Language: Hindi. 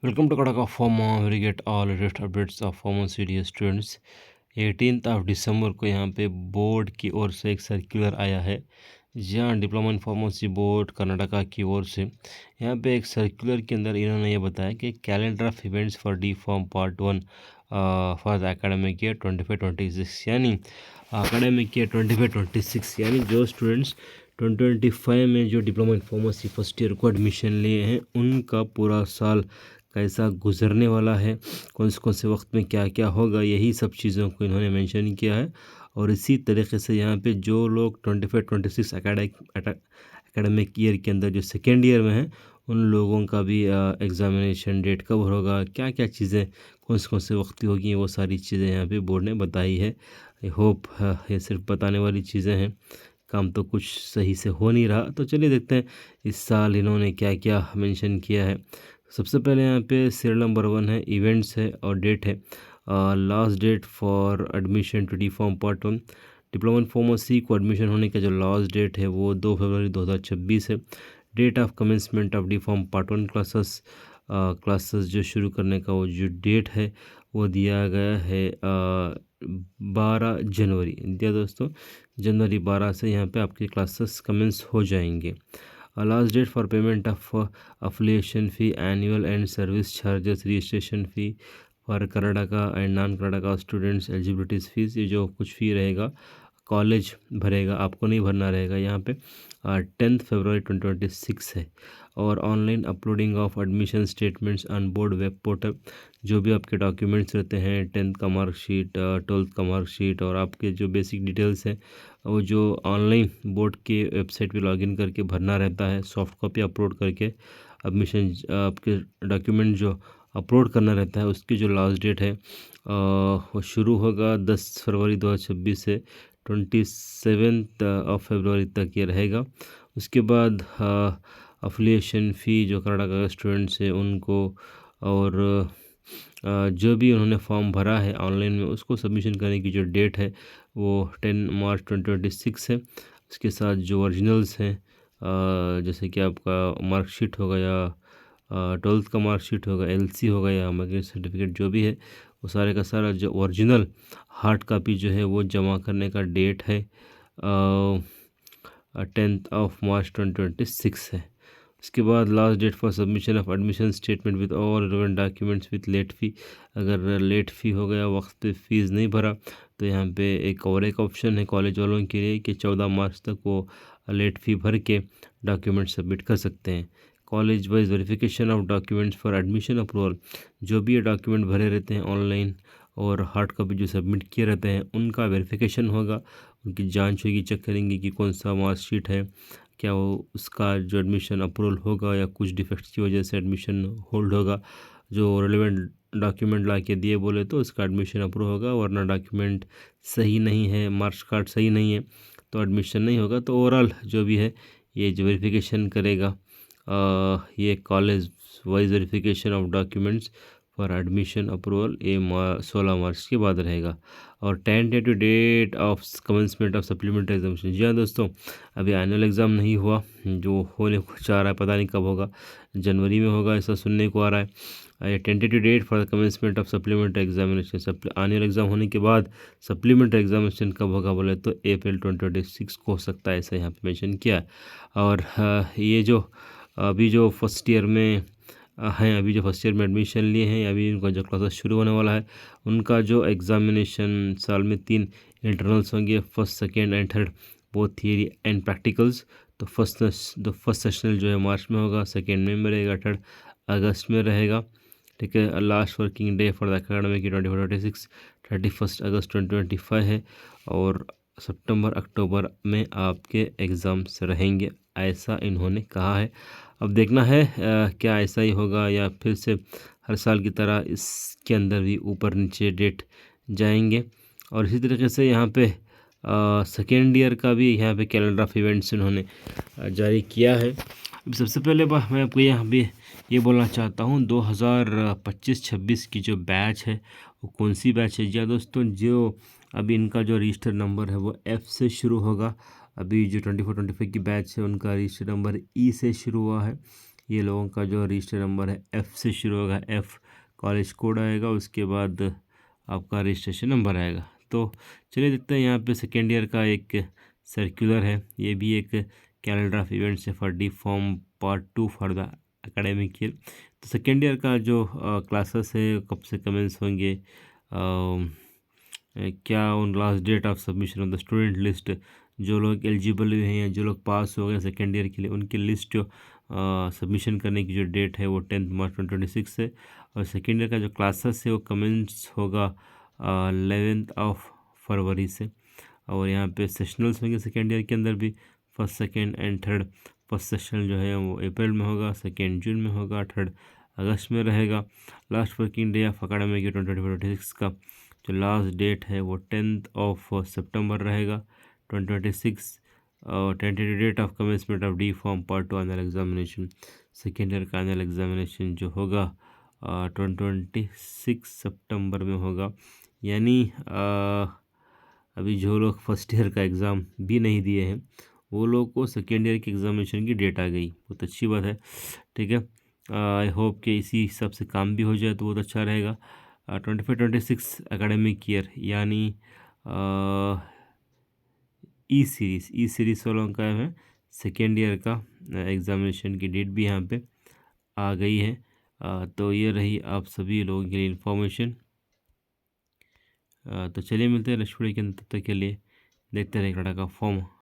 Welcome to Kadaka Forma, where you get all latest updates of Forma CDS students. 18th of December को यहाँ पे बोर्ड की ओर से एक सर्कुलर आया है, जहाँ diploma in pharmacy board Karnataka की ओर से यहाँ पे एक सर्कुलर के अंदर इन्होंने ये बताया कि calendar of events for D pharm part 1 for the academic year 25-26, यानी एकेडमिक ईयर 25-26, यानी जो स्टूडेंट्स 2025 में जो diploma in pharmacy first year को एडमिशन लिए हैं उनका पूरा साल कैसा गुजरने वाला है, कौन से वक्त में क्या क्या होगा, यही सब चीज़ों को इन्होंने मेंशन किया है। और इसी तरीके से यहाँ पे जो लोग 25-26 एकेडमिक ईयर के अंदर जो सेकेंड ईयर में हैं उन लोगों का भी एग्ज़ामिनेशन डेट कब होगा, क्या क्या चीज़ें कौन से वक्त की होगी, वो सारी चीज़ें यहाँ पे बोर्ड ने बताई है। आई होप ये सिर्फ बताने वाली चीज़ें हैं, काम तो कुछ सही से हो नहीं रहा। तो चलिए देखते हैं इस साल इन्होंने क्या क्या मेंशन किया है। सबसे पहले यहाँ पे सीरियल नंबर 1 है, इवेंट्स है और डेट है। Last date for admission to D pharm part 1 diploma in pharmacy को एडमिशन होने का जो लास्ट डेट है वो 2 फरवरी 2026 है। Date of commencement of D pharm part 1 classes जो शुरू करने का वो जो डेट है वो दिया गया है 12 जनवरी दिया दोस्तों। जनवरी 12 से यहाँ पे आपके क्लासेस कमेंस हो जाएंगे। Last date for payment of affiliation fee, annual and service charges, registration fee for Karnataka and non Karnataka students, eligibilities fees, ये जो कुछ फ़ी रहेगा कॉलेज भरेगा, आपको नहीं भरना रहेगा यहाँ पे। 10 फरवरी 2026 है। और online uploading of admission statements on board web portal, जो भी आपके डॉक्यूमेंट्स रहते हैं 10th का मार्कशीट, 12th का मार्कशीट और आपके जो बेसिक डिटेल्स हैं वो जो ऑनलाइन बोर्ड के वेबसाइट पे लॉगिन करके भरना रहता है, सॉफ्ट कॉपी अपलोड करके एडमिशन आपके डॉक्यूमेंट जो अपलोड करना रहता है उसकी जो लास्ट डेट है वो शुरू होगा 10 फरवरी 2026 से 27 ऑफ फरवरी तक ये रहेगा। उसके बाद अफिलिएशन फ़ी जो कर्नाटका के स्टूडेंट्स हैं उनको, और जो भी उन्होंने फॉर्म भरा है ऑनलाइन में उसको सबमिशन करने की जो डेट है वो 10 मार्च 2026 है। उसके साथ जो ओरिजिनल्स हैं जैसे कि आपका मार्कशीट होगा या 12th का मार्कशीट होगा, एलसी होगा या माइग्रेशन सर्टिफिकेट जो भी है वो सारे का सारा जो ओरिजिनल हार्ड कापी जो है वो जमा करने का डेट है 10th ऑफ मार्च 2026 है। उसके बाद last date for submission of admission statement with all relevant documents with late fee, अगर लेट फ़ी हो गया, वक्त पे फीस नहीं भरा, तो यहाँ पे एक ऑप्शन है कॉलेज वालों के लिए कि 14 मार्च तक वो लेट फ़ी भर के डॉक्यूमेंट सबमिट कर सकते हैं। College wise verification of documents for admission approval, जो भी ये डॉक्यूमेंट भरे रहते हैं ऑनलाइन और हार्ड कॉपी जो सबमिट किए रहते हैं उनका वेरिफिकेशन होगा, उनकी जांच होगी, चेक करेंगे कि कौन सा मार्कशीट है, क्या वो उसका जो एडमिशन अप्रूवल होगा या कुछ डिफेक्ट्स की वजह से एडमिशन होल्ड होगा। जो रिलेवेंट डॉक्यूमेंट ला के दिए बोले तो उसका एडमिशन अप्रूव होगा, वरना डॉक्यूमेंट सही नहीं है, मार्क्स कार्ड सही नहीं है तो एडमिशन नहीं होगा। तो ओवरऑल जो भी है ये जो वेरिफिकेशन करेगा ये college wise verification of documents for admission approval ये 16 मार्च के बाद रहेगा। और tentative date of commencement of supplementary examination, जी हाँ दोस्तों, अभी एनुअल एग्ज़ाम नहीं हुआ, जो होने को चाह रहा है पता नहीं कब होगा, जनवरी में होगा ऐसा सुनने को आ रहा है। ये tentative date for the commencement of supplementary examination, annual exam होने के बाद सप्लीमेंट्री एग्जामिनेशन कब होगा बोले तो अप्रैल 2026 को हो सकता है, ऐसा यहाँ पे मेंशन किया है। और ये जो अभी जो फर्स्ट ईयर में हैं, अभी जो फर्स्ट ईयर में एडमिशन लिए हैं, अभी उनका जो क्लासेस शुरू होने वाला है उनका जो एग्ज़ामिनेशन साल में 3 इंटरनल्स होंगे, first second and third, both theory and practicals. तो फर्स्ट सेशनल जो है मार्च में होगा, सेकेंड मई में रहेगा, थर्ड अगस्त में रहेगा। ठीक है, last working day for the academic 2026 31 अगस्त 2025 है। और सितंबर अक्टूबर में आपके एग्ज़ाम्स रहेंगे, ऐसा इन्होंने कहा है। अब देखना है क्या ऐसा ही होगा या फिर से हर साल की तरह इसके अंदर भी ऊपर नीचे डेट जाएंगे। और इसी तरीके से यहाँ पे सेकेंड ईयर का भी यहाँ पे कैलेंडर ऑफ इवेंट्स इन्होंने जारी किया है। अब सबसे पहले मैं आपको यहाँ पे ये बोलना चाहता हूँ 2025-26 की जो बैच है वो कौन सी बैच है। जी दोस्तों, जो अभी इनका जो रजिस्टर नंबर है वो F से शुरू होगा। अभी जो 24-25 की बैच है उनका रजिस्टर नंबर E से शुरू हुआ है। ये लोगों का जो रजिस्टर नंबर है एफ़ से शुरू होगा, एफ़ कॉलेज कोड आएगा, उसके बाद आपका रजिस्ट्रेशन नंबर आएगा। तो चलिए देखते हैं, यहाँ पे सेकेंड ईयर का एक सर्कुलर है, ये भी एक कैलेंडर ऑफ इवेंट्स है for D pharm part 2 for the academic year. तो सेकेंड ईयर का जो क्लासेस है कब से कमेंस होंगे, क्या उन last date of submission of the student list, जो लोग एलिजिबल हुए हैं या जो लोग पास हो गए सेकेंड ईयर के लिए, उनकी लिस्ट जो सबमिशन करने की जो डेट है वो 10 मार्च 2026 है। और सेकेंड ईयर का जो क्लासेस है वो कमेंस होगा 11 ऑफ फरवरी से। और यहाँ पे सेशनल्स होंगे सेकेंड ईयर के अंदर भी, first second and third. First session जो है वो अप्रैल में होगा, सेकेंड जून में होगा, थर्ड अगस्त में रहेगा। Last working day of academic year 2026 का जो लास्ट डेट है वो 10th ऑफ सितंबर रहेगा 2026। और tentative date of commencement of D pharm part 2 annual examination, second year का एनुअल एग्जामिनेशन जो होगा 26 सितंबर में होगा। यानी अभी जो लोग फर्स्ट ईयर का एग्ज़ाम भी नहीं दिए हैं वो लोग को सेकेंड ईयर की एग्ज़ामिनेशन की डेट आ गई, बहुत अच्छी बात है। ठीक है, आई होप कि इसी हिसाब से काम भी हो जाए तो बहुत अच्छा रहेगा। 25-26 एकेडमिक ईयर यानी ई सीरीज़ वालों का है सेकेंड ईयर का एग्ज़ामिनेशन की डेट भी यहाँ पे आ गई है। तो ये रही आप सभी लोगों के लिए इन्फॉर्मेशन। तो चलिए मिलते हैं नेक्स्ट वीडियो के अंदर, तब तक के लिए देखते रहिए कनाडा का फॉर्म।